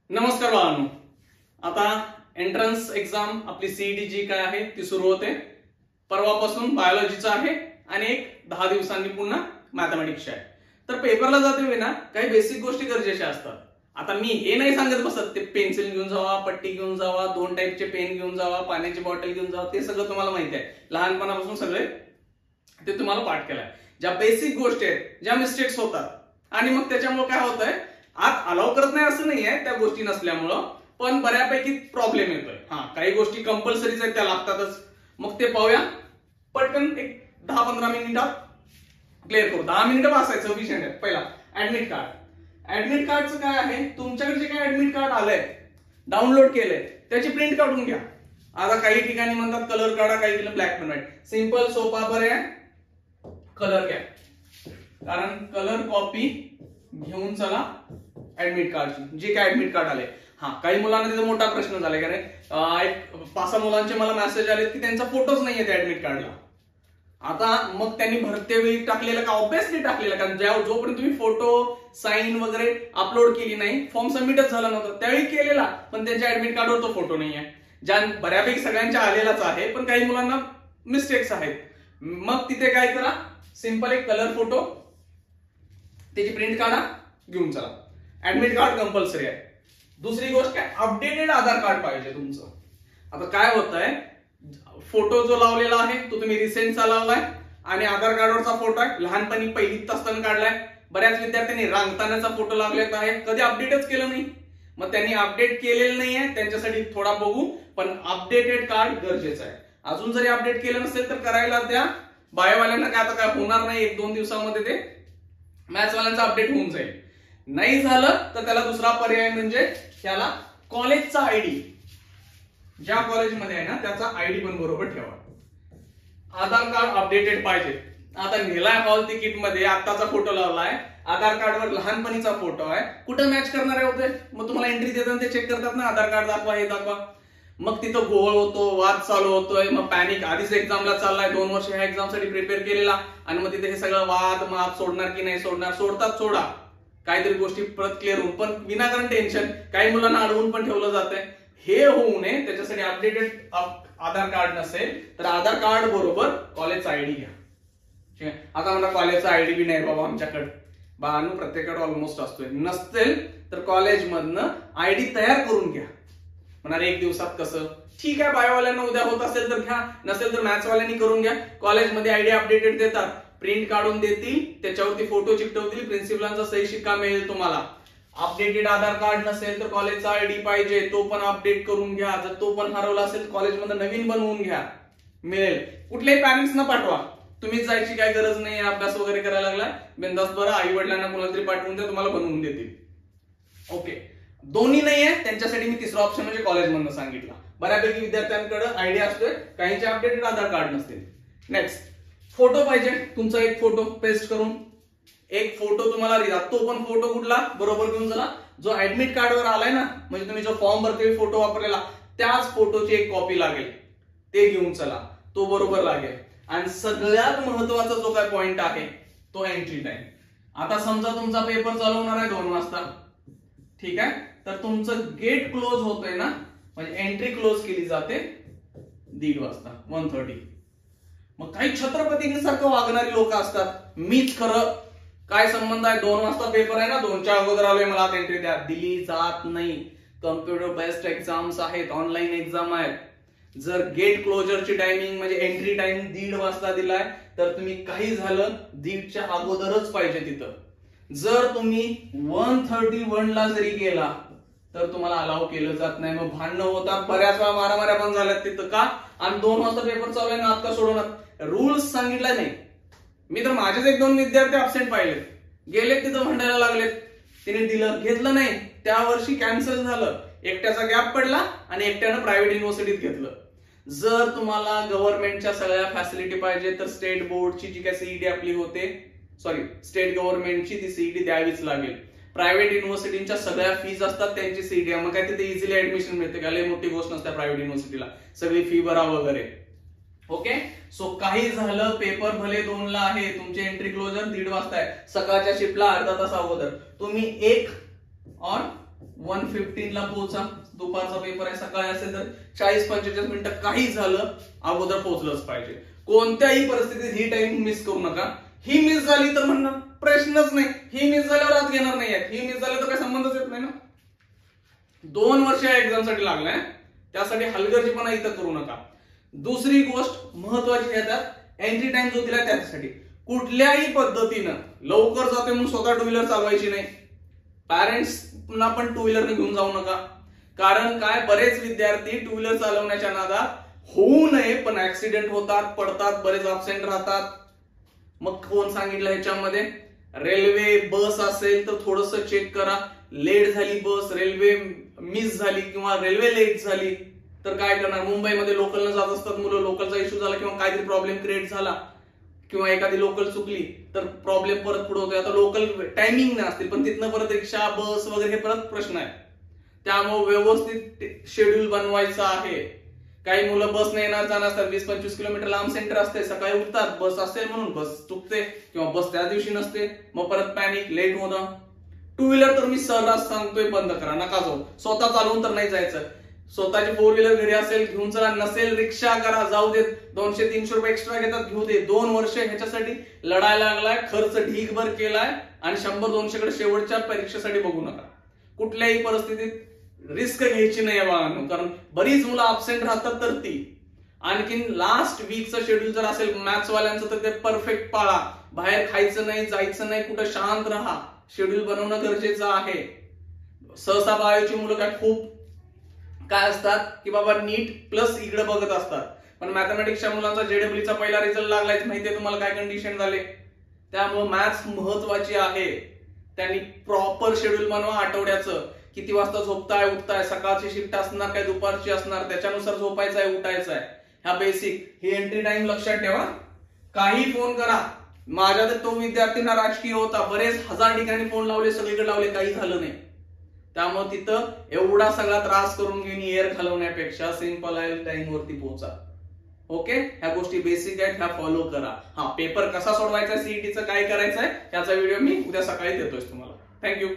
नमस्कार बाळांनो, आता एंट्रन्स एक्झाम आपली सीईटी जी काय आहे ती सुरू होते. परवापासून बायोलॉजीचं आहे आणि एक 10 दिवसांनी पुन्हा मॅथमॅटिक्स आहे. तर पेपरला जाते वेळी काही बेसिक गोष्टी गरजेच्या असतात. आता मी हे नाही सांगत बसत ते पेन्सिल घेऊन जावा, पट्टी घेऊन जावा, 2 टाईपचे पेन घेऊन जावा, पाण्याची बॉटल घेऊन जावा, ते सगळं तुम्हाला माहिती आहे. लहानपणापासून सगळे ते तुम्हाला पाठ केलाय. ज्या बेसिक गोष्टी आहेत, ज्या मिस्टेक्स होतात आणि मग त्याच्यामुळे काय होतंय, आत अलाव करत नाही असं नाहीये त्या गोष्टी नसल्यामुळं, पण बऱ्यापैकी प्रॉब्लेम येतोय. काही गोष्टी कंपल्सरीच आहेत, त्या लागतातच. मग ते पाहूया पटकन, एक 10-15 मिनिटात क्लिअर करू. 10 मिनिटं वाचायचं विषय आहे. पहिला ऍडमिट कार्ड. ऍडमिट कार्डचं काय आहे, तुमच्याकडे जे काय ऍडमिट कार्ड आलंय, डाउनलोड केलंय, त्याची प्रिंट काढून घ्या. आता काही ठिकाणी म्हणतात कलर काढा, काही ठिकाणी ब्लॅक अँड व्हाईट. सिंपल सोपा पर्याय कलर घ्या, कारण कलर कॉपी घेऊन चला ऍडमिट कार्डची, जे काय ऍडमिट कार्ड आले. काही मुलांना तिथे मोठा प्रश्न झालाय, कारण एक 5-6 मुलांचे मला मेसेज आले की त्यांचा फोटोच नाहीये त्या ऍडमिट कार्डला. आता मग त्यांनी भरते वेळी टाकलेलं का, ऑब्विसली टाकलेलं, कारण जोपर्यंत तुम्ही फोटो साईन वगैरे अपलोड केली नाही, फॉर्म सबमिटच झाला नव्हता, त्यावेळी केलेला, पण त्यांच्या ऍडमिट कार्डवर तो फोटो नाहीये. ज्या बऱ्यापैकी सगळ्यांच्या आलेलाच आहे, पण काही मुलांना मिस्टेक्स आहेत. मग तिथे काय करा, सिंपल एक कलर फोटो, त्याची प्रिंट काढा, घेऊन चला. ऍडमिट कार्ड कंपल्सरी आहे. दुसरी गोष्ट काय, अपडेटेड आधार कार्ड पाहिजे तुमचं. आता काय होत आहे, फोटो जो लावलेला आहे तो तुम्ही रिसेंटचा लावलाय आणि आधार कार्डवरचा फोटो आहे लहानपणी पहिलीत असताना काढलाय. बऱ्याच विद्यार्थ्यांनी रांगतानाचा फोटो लागलेला आहे, कधी अपडेटच केलं नाही. मग त्यांनी अपडेट केलेलं नाहीये, त्यांच्यासाठी थोडा बघू, पण अपडेटेड कार्ड गरजेचं आहे. अजून जरी अपडेट केलं नसेल तर करायला द्या. बायोवाल्यांना काय आता काय होणार नाही, 1-2 दिवसामध्ये ते मॅथ्सवाल्यांचा अपडेट होऊन जाईल. नाही झालं तर त्याला दुसरा पर्याय म्हणजे त्याला कॉलेजचा आयडी, ज्या कॉलेजमध्ये आहे ना त्याचा आयडी पण बरोबर ठेवा. आधार कार्ड अपडेटेड पाहिजे. आता नेलाय हॉल तिकीट मध्ये आत्ताचा फोटो लावलाय, आधार कार्डवर लहानपणीचा फोटो आहे, कुठं मॅच करणार होते. मग तुम्हाला एंट्री देताना ते चेक करतात ना, आधार कार्ड दाखवा, हे दाखवा. मग तिथं गोळ होतो, वाद चालू होतोय, मग पॅनिक. आधीच एक्झामला चाललाय, 2 वर्ष ह्या एक्झामसाठी प्रिपेअर केलेला, आणि मग तिथे हे सगळं वाद माप सोडणार की नाही सोडणार, सोडतात सोडा, काहीतरी गोष्टी परत क्लिअर होऊन. पण विनाकारण टेन्शन, काही मुलांना अडवून पण ठेवलं जातंय. हे होऊ नये, त्याच्यासाठी अपडेटेड आधार कार्ड नसेल तर आधार कार्ड बरोबर कॉलेजचा आयडी घ्या. ठीक आहे. आता मला कॉलेजचा आयडी बी नाही बाबा आमच्याकडे, बाळांनो प्रत्येकाकडे ऑलमोस्ट असतोय. नसेल तर कॉलेजमधनं आयडी तयार करून घ्या. म्हणणार 1 दिवसात कसं, ठीक आहे, बायोवाल्यांना उद्या होत असेल तर घ्या, नसेल तर मॅथ्सवाल्यांनी करून घ्या. कॉलेजमध्ये आयडी अपडेटेड देतात, प्रिंट काढून देतील, त्याच्यावरती फोटो चिकटवतील, प्रिन्सिपलांचा सही शिक्का मिळेल तुम्हाला. अपडेटेड आधार कार्ड नसेल तर कॉलेजचा आयडी पाहिजे, तो पण अपडेट करून घ्या. जर तो पण हरवला असेल कॉलेजमध्ये नवीन बनवून घ्या, मिळेल. कुठल्याही पॅरेंट्सना पाठवा, तुम्हीच जायची काय गरज नाही. अभ्यास वगैरे करायला लागला, बिंदास बरं आई वडिलांना कोणाला तरी पाठवून द्या, तुम्हाला बनवून देतील. ओके, दोन्ही नाहीये त्यांच्यासाठी मी तिसरा ऑप्शन म्हणजे कॉलेजमधनं सांगितला. बऱ्यापैकी विद्यार्थ्यांकडे आयडी असतोय, काहींचे अपडेटेड आधार कार्ड नसतील. नेक्स्ट, फोटो पाहिजे तुमचा, एक फोटो पेस्ट करून. एक फोटो तुम्हाला रिजा, तो पण फोटो कुठला बरोबर घेऊन चला, जो ऍडमिट कार्डवर आलाय ना, म्हणजे तुम्ही जो फॉर्म भरते फोटो वापरलेला, त्याच फोटोची एक कॉपी लागेल, ते घेऊन चला, तो बरोबर लागेल. आणि सगळ्यात महत्वाचा जो काय पॉइंट आहे तो एंट्री टाइम. आता समजा तुमचा पेपर चालू होणार आहे 2 वाजता, ठीक आहे, तर तुमचं गेट क्लोज होतंय ना, म्हणजे एंट्री क्लोज केली जाते 1:30 वाजता, 1:30. मग काही छत्रपतींसारखं वागणारी लोक असतात, मीच खरं, काय संबंध आहे, 2 वाजता पेपर आहे ना, 2च्या अगोदर आलोय, मला आता एंट्री द्या. दिली जात नाही. कम्प्युटर बेस्ड एक्झाम्स आहेत, ऑनलाईन एक्झाम आहेत. जर गेट क्लोजरची टायमिंग म्हणजे एंट्री टाइम 1:30 वाजता दिलाय, तर तुम्ही काही झालं 1:30च्या अगोदरच पाहिजे तिथं. जर तुम्ही 1:31 ला जरी गेला तर तुम्हाला अलाव केलं जात नाही. मग भांडणं होतात, बऱ्याच वेळा मारामाऱ्या पण झाल्यात तिथं. का? आणि 2 वाजता पेपर चालू आहे ना, आता सोडवणार. रूल्स सांगितला नाही. मी तर माझेच 1-2 विद्यार्थी अब्सेंट पाहिलेत, गेलेत तिथं भांडायला लागलेत, तिने दिलं घेतलं नाही, त्या वर्षी कॅन्सल झालं. एकट्याचा गॅप पडला आणि एकट्यानं प्रायव्हेट युनिव्हर्सिटीत घेतलं. जर तुम्हाला गव्हर्नमेंटच्या सगळ्या फॅसिलिटी पाहिजे तर स्टेट बोर्डची जी काय सीईटी आपली होते, स्टेट गव्हर्नमेंटची ती सीईटी द्यावीच लागेल. प्रायव्हेट युनिव्हर्सिटीच्या सगळ्या फीज असतात, त्यांची सीईटी, मग काय तिथे इझिली ऍडमिशन मिळते का? लई मोठी गोष्ट नसते प्रायव्हेट युनिव्हर्सिटीला, सगळी फी भरा वगैरे. ओके, सो काही झालं, पेपर भले 2 ला आहे, तुमची एंट्री क्लोजर 1:30 वाजता आहे, सकाळच्या शिफ्टला अर्धा तास अगोदर तुम्ही 1 और 1:15 ला पोहोचा. दुपारचा पेपर आहे, सकाळी असेल तर 40-45 मिनिटं काही झालं अगोदर पोहोचलंच पाहिजे. कोणत्याही परिस्थितीत ही टाइम मिस करू नका. ही मिस झाली तर म्हणणार प्रश्नच नाही, ही मिस झाल्यावर आत घेणार नाही, ही मिस झाली तर काही संबंधच येत नाही ना. 2 वर्ष या एक्झामसाठी लागलाय, त्यासाठी हलगर्जीपणा इथं करू नका. दुसरी गोष्ट महत्वाची आहे, त्यात एंट्री टाइम जो दिला त्यासाठी कुठल्याही पद्धतीनं लवकर जाते म्हणून स्वतः टू व्हीलर चालवायची नाही. पॅरेंट्सना पण टू व्हीलर घेऊन जाऊ नका. कारण काय, बरेच विद्यार्थी टू व्हीलर चालवण्याच्या नादात होऊ नये पण ऍक्सिडेंट होतात, पडतात, बरेच अब्सेंट राहतात. मग कोण सांगितलं ह्याच्यामध्ये? रेल्वे बस असेल तर थोडस चेक करा. लेट झाली बस, रेल्वे मिस झाली किंवा रेल्वे लेट झाली तर काय करणार? मुंबईमध्ये लोकलनं जात असतात मुलं, लोकलचा इश्यू झाला किंवा काहीतरी प्रॉब्लेम क्रिएट झाला किंवा एखादी लोकल चुकली तर प्रॉब्लेम परत पुढे होतोय. आता लोकल टायमिंग नसतील पण तिथनं परत रिक्षा, बस वगैरे हे परत प्रश्न आहे. त्यामुळे व्यवस्थित शेड्यूल बनवायचं आहे. काही मुलं बसने येणार जाणार असतात, 20-25 किलोमीटर लांब सेंटर असते, सकाळी उठतात, बस असेल म्हणून बस चुकते किंवा बस त्या दिवशी नसते, मग परत पॅनिक, लेट होणं. टू व्हीलर तर मी सर्रास सांगतोय बंद करा, नका जाऊ. स्वतः चालवून तर नाही जायचं. स्वतःची 4 व्हीलर घरी असेल घेऊन चला, नसेल रिक्षा करा, जाऊ देत. 200-300 रुपये एक्स्ट्रा घेतात, घेऊ दे. 2 वर्ष ह्याच्यासाठी लढायला लागलाय, खर्च ढीगभर केलाय आणि 100-200 कडे शेवटच्या परीक्षेसाठी बघू नका. कुठल्याही परिस्थितीत रिस्क घ्यायची नाही बाळांनो, कारण बरीच मुलं अब्सेंट राहतात. तर ती आणखीन लास्ट वीकचं शेड्यूल जर असेल मॅथ्स वाल्यांचं तर ते परफेक्ट पाळा. बाहेर खायचं नाही, जायचं नाही, कुठं शांत राहा. शेड्यूल बनवणं गरजेचं आहे. सहसा बायोची मुलं काय खूप काय असतात की बाबा नीट प्लस इकडे बघत असतात, पण मॅथमॅटिक्सच्या मुलांचा जेडब्ल्यूचा पहिला रिझल्ट लागलाय, माहितीये तुम्हाला काय कंडिशन झाले. त्यामुळे मॅथ्स महत्वाची आहे. त्यांनी प्रॉपर शेड्यूल बनवा आठवड्याचं. किती वाजता झोपताय, उठताय, सकाळची शिफ्ट असणार काय दुपारची असणार, त्याच्यानुसार झोपायचं आहे, उठायचं आहे. ह्या बेसिक ही एंट्री टाइम लक्षात ठेवा. काही फोन करा. माझ्या तर तो विद्यार्थ्यांना राजकीय होता, बरेच 1000 ठिकाणी फोन लावले, सगळीकडे लावले, काही झालं नाही. त्यामुळे तिथं एवढा सगळा त्रास करून घेऊन एअर घालवण्यापेक्षा सिंपल आहे, टाइम वरती पोहोचा. ओके, ह्या गोष्टी बेसिक आहेत, ह्या फॉलो करा. हा पेपर कसा सोडवायचा, सीईटीचं काय करायचंय याचा व्हिडिओ मी उद्या सकाळी देतोय तुम्हाला. थँक्यू.